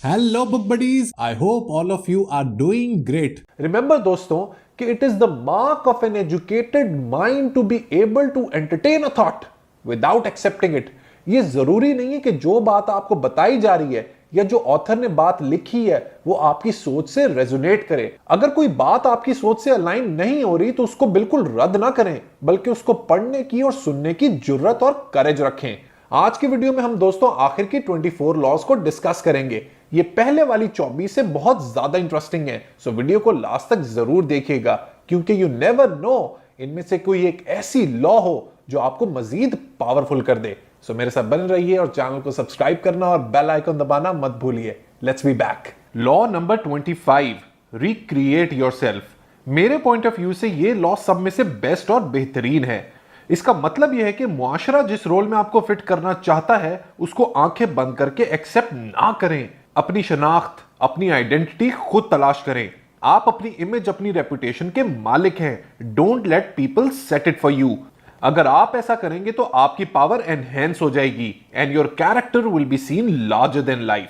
Hello, book buddies. I hope all of you are doing great. Remember दोस्तों कि it is the mark of an educated mind to be able to entertain a thought without accepting it. ये जरूरी नहीं है कि जो बात आपको बताई जा रही है या जो ऑथर ने बात लिखी है वो आपकी सोच से रेजोनेट करे। अगर कोई बात आपकी सोच से अलाइन नहीं हो रही तो उसको बिल्कुल रद्द ना करें, बल्कि उसको पढ़ने की और सुनने की जुर्रत और करेज रखें। आज की वीडियो में हम दोस्तों आखिर की 24 लॉज को डिस्कस करेंगे। ये पहले वाली 24 से बहुत ज्यादा इंटरेस्टिंग है, सो वीडियो को लास्ट तक जरूर देखिएगा, क्योंकि यू नेवर नो इनमें से कोई एक ऐसी लॉ हो जो आपको मजीद पावरफुल कर दे। सो मेरे साथ बने रहिए और चैनल को सब्सक्राइब करना और बेल आइकन दबाना मत भूलिए। Let's be back. Law number 25, recreate yourself. मेरे पॉइंट ऑफ व्यू से ये लॉ सब में से बेस्ट और बेहतरीन है। इसका मतलब यह है कि मुआशरा जिस रोल में आपको फिट करना चाहता है उसको आंखें बंद करके एक्सेप्ट ना करें। अपनी शनाख्त, अपनी आइडेंटिटी खुद तलाश करें। आप अपनी इमेज, अपनी रेपुटेशन के मालिक हैं। Don't let people set it for you. अगर आप ऐसा करेंगे तो आपकी पावर एनहेंस हो जाएगी and your character will be seen larger than life.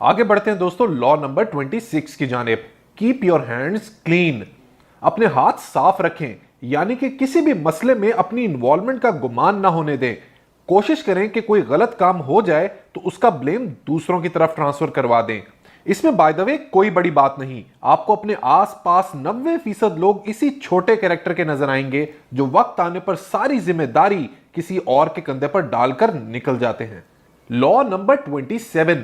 आगे बढ़ते हैं दोस्तों लॉ नंबर 26 की जानिब। Keep your hands clean. अपने हाथ साफ रखें, यानी कि किसी भी मसले में अपनी इन्वॉल्वमेंट का गुमान ना होने दें। कोशिश करें कि कोई गलत काम हो जाए तो उसका ब्लेम दूसरों की तरफ ट्रांसफर करवा दें। इसमें बाय द वे कोई बड़ी बात नहीं। आपको अपने आसपास 90% लोग इसी छोटे कैरेक्टर के नजर आएंगे जो वक्त आने पर सारी जिम्मेदारी किसी और के कंधे पर डालकर निकल जाते हैं। Law number 27,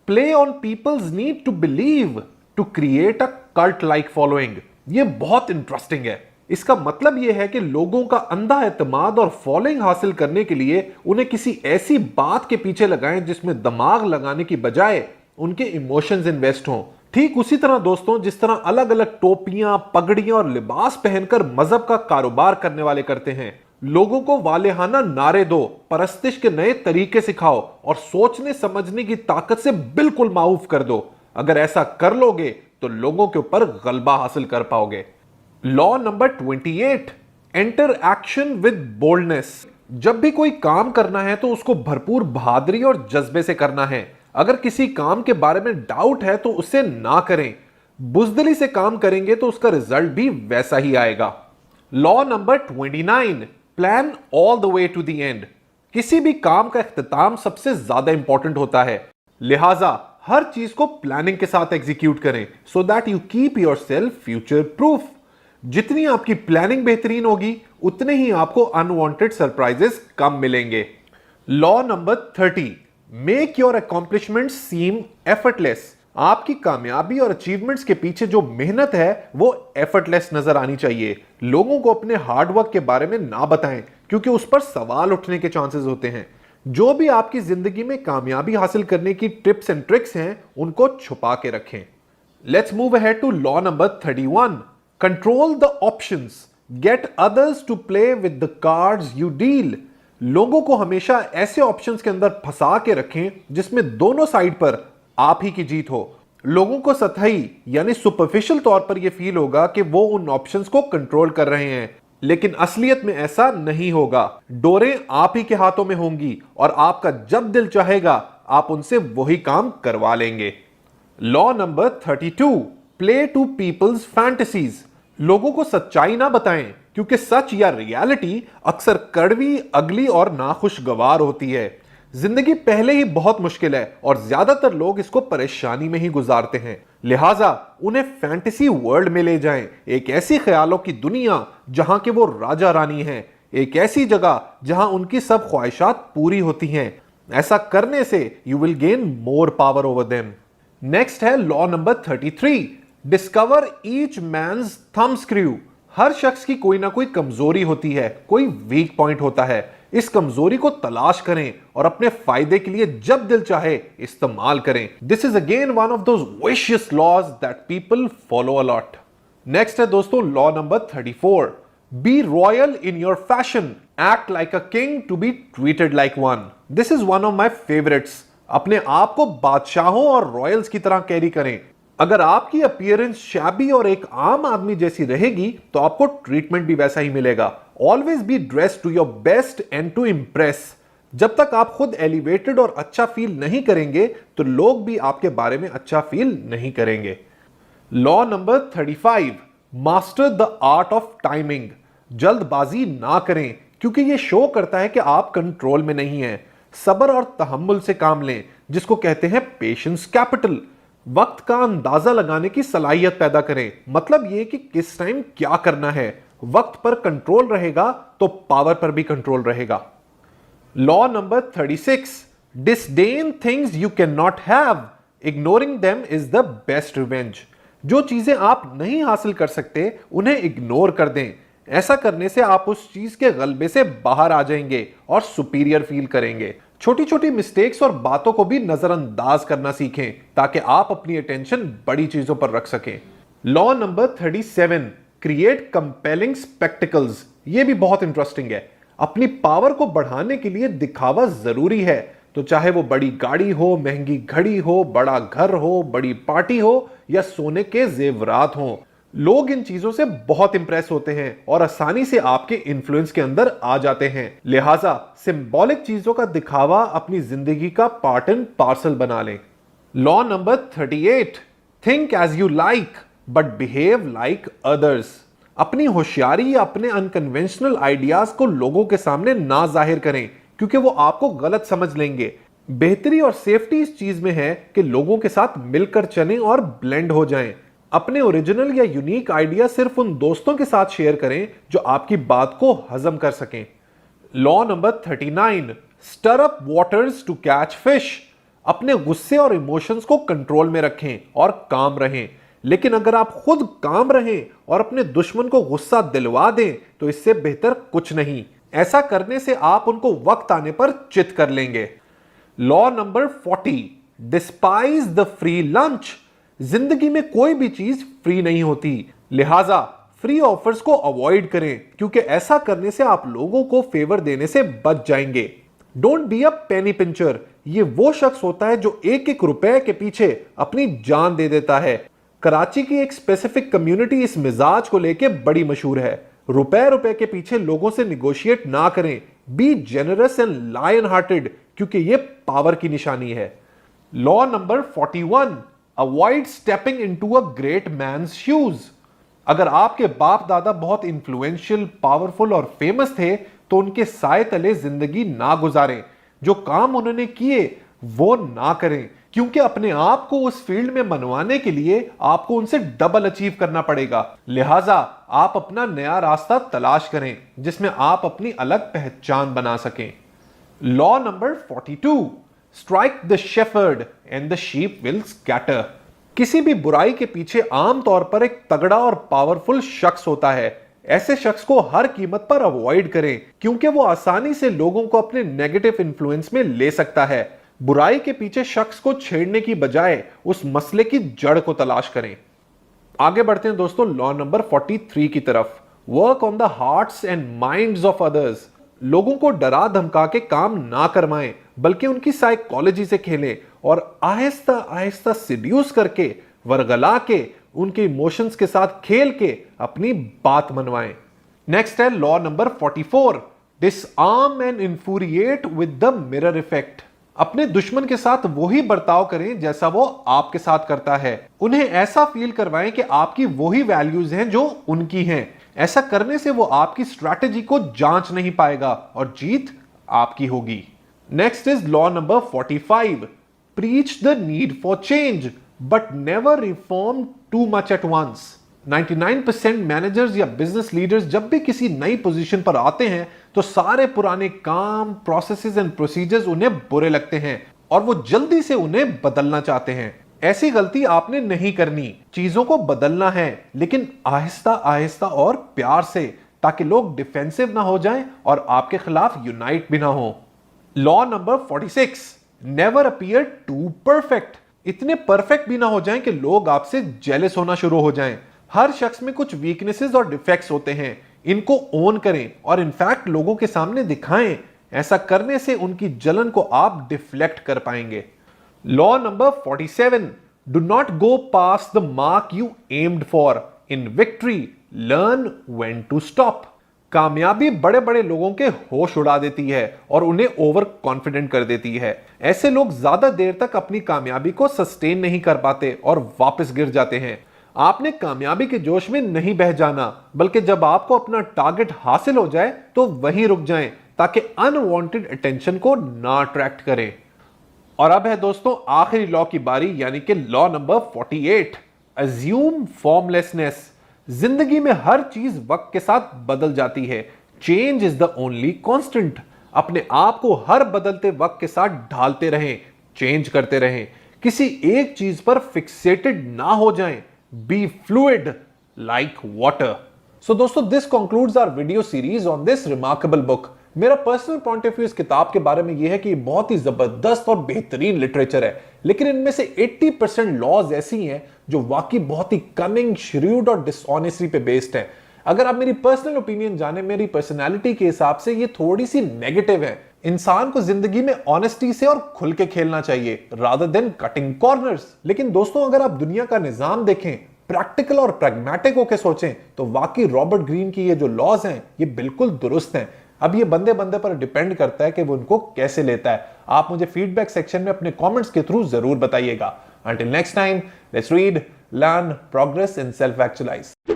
play on people's need to believe to create a cult like following. ये बहुत इंटरेस्टिंग है। इसका मतलब यह है कि लोगों का अंधा एतमाद और फॉलोइंग हासिल करने के लिए उन्हें किसी ऐसी बात के पीछे लगाएं जिसमें दिमाग लगाने की बजाय उनके इमोशंस इन्वेस्ट हों। ठीक उसी तरह दोस्तों जिस तरह अलग अलग टोपियां, पगड़ियां और लिबास पहनकर मजहब का कारोबार करने वाले करते हैं। लोगों को वालेहाना नारे दो, परस्तिश के नए तरीके सिखाओ और सोचने समझने की ताकत से बिल्कुल माऊफ कर दो। अगर ऐसा कर लोगे तो लोगों के ऊपर गलबा हासिल कर पाओगे। Law number 28, enter action with boldness. जब भी कोई काम करना है तो उसको भरपूर बहादुरी और जज्बे से करना है। अगर किसी काम के बारे में डाउट है तो उसे ना करें। बुजदिली से काम करेंगे तो उसका रिजल्ट भी वैसा ही आएगा। Law number 29, plan all the way to the end. किसी भी काम का इख्तिताम सबसे ज्यादा इंपॉर्टेंट होता है, लिहाजा हर चीज को प्लानिंग के साथ एग्जीक्यूट करें so that you keep yourself future proof. जितनी आपकी प्लानिंग बेहतरीन होगी उतने ही आपको अनवांटेड सरप्राइजेस कम मिलेंगे। Law number 30, make your accomplishments seem effortless. आपकी कामयाबी और अचीवमेंट्स के पीछे जो मेहनत है वो एफर्टलेस नजर आनी चाहिए। लोगों को अपने हार्डवर्क के बारे में ना बताएं, क्योंकि उस पर सवाल उठने के चांसेस होते हैं। जो भी आपकी जिंदगी में कामयाबी हासिल करने की टिप्स एंड ट्रिक्स हैं उनको छुपा के रखें। Let's move ahead to law number 31, control the options, get others to play with the cards you deal. लोगों को हमेशा ऐसे ऑप्शंस के अंदर फंसा के रखें जिसमें दोनों साइड पर आप ही की जीत हो। लोगों को सतही यानी सुपरफिशियल तौर पर यह फील होगा कि वो उन ऑप्शंस को कंट्रोल कर रहे हैं, लेकिन असलियत में ऐसा नहीं होगा। डोरें आप ही के हाथों में होंगी और आपका जब दिल चाहेगा आप उनसे वही काम करवा लेंगे। Law number 32, play to people's fantasies. लोगों को सच्चाई ना बताएं, क्योंकि सच या रियलिटी अक्सर कड़वी, अगली और नाखुशगवार होती है। जिंदगी पहले ही बहुत मुश्किल है और ज्यादातर लोग इसको परेशानी में ही गुजारते हैं। लिहाजा उन्हें फैंटेसी वर्ल्ड में ले जाएं, एक ऐसी ख्यालों की दुनिया जहां के वो राजा रानी हैं, एक ऐसी जगह जहां उनकी सब ख्वाहिशात पूरी होती हैं। ऐसा करने से you will gain more power over them. Next है law number 33, discover each man's thumb screw. हर शख्स की कोई ना कोई कमजोरी होती है, कोई वीक पॉइंट होता है। इस कमजोरी को तलाश करें और अपने फायदे के लिए जब दिल चाहे इस्तेमाल करें। This is again one of those vicious laws that people follow a lot. Next है दोस्तों law number 34, be royal in your fashion, act like a king to be treated like one. This is one of my favourites. अपने आप को बादशाहों और Royals की तरह carry करें। अगर आपकी अपीयरेंस शैबी और एक आम आदमी जैसी रहेगी तो आपको ट्रीटमेंट भी वैसा ही मिलेगा। Always be dress to your best and to impress. जब तक आप खुद एलिवेटेड और अच्छा फील नहीं करेंगे तो लोग भी आपके बारे में अच्छा फील नहीं करेंगे। Law number 35, master the art of timing. जल्दबाजी ना करें क्योंकि यह शो करता है कि आप कंट्रोल में नहीं हैं। सब्र और तहम्मुल से काम लें, जिसको कहते हैं पेशेंस कैपिटल। वक्त का अंदाजा लगाने की सलाहियत पैदा करें, मतलब यह कि किस टाइम क्या करना है। वक्त पर कंट्रोल रहेगा तो पावर पर भी कंट्रोल रहेगा। Law number 36, disdain things you can not have, ignoring them is the best revenge. जो चीजें आप नहीं हासिल कर सकते उन्हें इग्नोर कर दें। ऐसा करने से आप उस चीज के गलबे से बाहर आ जाएंगे और सुपीरियर फील करेंगे। छोटी छोटी मिस्टेक्स और बातों को भी नजरअंदाज करना सीखें ताकि आप अपनी अटेंशन बड़ी चीजों पर रख सकें। Law number 37, create compelling spectacles. ये भी बहुत इंटरेस्टिंग है। अपनी पावर को बढ़ाने के लिए दिखावा जरूरी है, तो चाहे वो बड़ी गाड़ी हो, महंगी घड़ी हो, बड़ा घर हो, बड़ी पार्टी हो या सोने के जेवरात हो। लोग इन चीजों से बहुत इंप्रेस होते हैं और आसानी से आपके इन्फ्लुएंस के अंदर आ जाते हैं। लिहाजा सिंबॉलिक चीजों का दिखावा अपनी जिंदगी का पार्ट एंड पार्सल बना लें। Law number 38, think as you like but behave like others. अपनी होशियारी या अपने अनकन्वेंशनल आइडियाज को लोगों के सामने ना जाहिर करें क्योंकि वो आपको गलत समझ लेंगे। बेहतरी और सेफ्टी इस चीज में है कि लोगों के साथ मिलकर चलें और ब्लेंड हो जाएं। अपने ओरिजिनल या यूनिक आइडिया सिर्फ उन दोस्तों के साथ शेयर करें जो आपकी बात को हजम कर सकें। Law number 39, stir up waters to catch fish. अपने गुस्से और इमोशंस को कंट्रोल में रखें और काम रहें। लेकिन अगर आप खुद काम रहें और अपने दुश्मन को गुस्सा दिलवा दें तो इससे बेहतर कुछ नहीं। ऐसा करने से आप उनको वक्त आने पर चित कर लेंगे। Law number 40, despise the free lunch. जिंदगी में कोई भी चीज फ्री नहीं होती, लिहाजा फ्री ऑफर्स को अवॉइड करें क्योंकि ऐसा करने से आप लोगों को फेवर देने से बच जाएंगे। Don't be a penny pincher. ये वो शख्स होता है जो एक एक रुपए के पीछे अपनी जान दे देता है। कराची की एक स्पेसिफिक कम्युनिटी इस मिजाज को लेके बड़ी मशहूर है। रुपए रुपए के पीछे लोगों से निगोशिएट ना करें। Be generous and lion hearted क्योंकि ये पावर की निशानी है। Law number 41, avoid stepping into a great man's shoes. अगर आपके बाप दादा बहुत इन्फ्लुएंशियल, पावरफुल और फेमस थे तो उनके साए तले जिंदगी ना गुजारें। जो काम उन्होंने किए वो ना करें क्योंकि अपने आप को उस फील्ड में मनवाने के लिए आपको उनसे डबल अचीव करना पड़ेगा। लिहाजा आप अपना नया रास्ता तलाश करें जिसमें आप अपनी अलग पहचान बना सकें। Law number 42, strike the shepherd and the sheep will scatter. किसी भी बुराई के पीछे आमतौर पर एक तगड़ा और पावरफुल शख्स होता है। ऐसे शख्स को हर कीमत पर अवॉइड करें क्योंकि वो आसानी से लोगों को अपने नेगेटिव इन्फ्लुएंस में ले सकता है। बुराई के पीछे शख्स को छेड़ने की बजाय उस मसले की जड़ को तलाश करें। आगे बढ़ते हैं दोस्तों लॉ नंबर 43 की तरफ। Work on the hearts and minds of others. लोगों को डरा धमका के काम ना करवाएं बल्कि उनकी साइकोलॉजी से खेलें और आहिस्ता आहिस्ता सिड्यूस करके, वरगला के, उनके इमोशंस के साथ खेल के अपनी बात मनवाएं। नेक्स्ट है law number 44, disarm and infuriate with the mirror effect. अपने दुश्मन के साथ वही बर्ताव करें जैसा वो आपके साथ करता है। उन्हें ऐसा फील करवाएं कि आपकी वही वैल्यूज हैं जो उनकी हैं। ऐसा करने से वो आपकी स्ट्रैटेजी को जांच नहीं पाएगा और जीत आपकी होगी। Next is law number 45, preach the need for change but never reform too much at once. 99% managers या बिजनेस लीडर्स जब भी किसी नई पोजीशन पर आते हैं तो सारे पुराने काम, प्रोसेसेस एंड प्रोसीजर्स उन्हें बुरे लगते हैं और वो जल्दी से उन्हें बदलना चाहते हैं। ऐसी गलती आपने नहीं करनी। चीजों को बदलना है लेकिन आहिस्ता आहिस्ता और प्यार से, ताकि लोग डिफेंसिव ना हो जाएं और आपके खिलाफ यूनाइट भी ना हो। Law number 46, never appear too perfect. इतने परफेक्ट भी ना हो जाएं कि लोग आपसे जेलस होना शुरू हो जाएं। हर शख्स में कुछ वीकनेसेस और डिफेक्ट्स होते हैं। इनको ओन करें और इनफैक्ट लोगों के सामने दिखाएं। ऐसा करने से उनकी जलन को आप डिफ्लेक्ट कर पाएंगे। Law number 47, do not go past the mark you aimed for. In victory learn when to stop. कामयाबी बड़े बड़े लोगों के होश उड़ा देती है और उन्हें ओवर कॉन्फिडेंट कर देती है। ऐसे लोग ज्यादा देर तक अपनी कामयाबी को सस्टेन नहीं कर पाते और वापस गिर जाते हैं। आपने कामयाबी के जोश में नहीं बह जाना, बल्कि जब आपको अपना टारगेट हासिल हो जाए तो वहीं रुक जाएं, ताकि अनवांटेड अटेंशन को ना अट्रैक्ट करें। और अब है दोस्तों आखिरी लॉ की बारी, यानी कि लॉ नंबर 48, अज्यूम फॉर्मलेसनेस। जिंदगी में हर चीज वक्त के साथ बदल जाती है। Change is the only constant. अपने आप को हर बदलते वक्त के साथ ढालते रहें, चेंज करते रहें। किसी एक चीज पर फिक्सेटेड ना हो जाएं। Be fluid like water. So दोस्तों, this concludes our video series on this remarkable book. मेरा पर्सनल पॉइंट ऑफ व्यू इस किताब के बारे में यह है कि ये बहुत ही जबरदस्त और बेहतरीन लिटरेचर है, लेकिन इनमें से 80% लॉज ऐसी हैं जो वाकई बहुत ही कनिंग, श्रूड और डिसऑनेस्टी पे बेस्ड है। अगर आप मेरी पर्सनल ओपिनियन जाने, मेरी पर्सनैलिटी के हिसाब से ये थोड़ी सी नेगेटिव है। इंसान को जिंदगी में ऑनेस्टी से और खुल के खेलना चाहिए रादर देन कटिंग कॉर्नर्स। लेकिन दोस्तों, अगर आप दुनिया का निजाम देखें, प्रैक्टिकल और प्रैग्मेटिक होकर सोचें, तो वाकई रॉबर्ट ग्रीन की ये जो लॉज हैं ये बिल्कुल दुरुस्त हैं। अब ये बंदे बंदे पर डिपेंड करता है कि वो उनको कैसे लेता है। आप मुझे फीडबैक सेक्शन में अपने कमेंट्स के थ्रू जरूर बताइएगा। Until next time, let's read, learn, progress and self-actualize.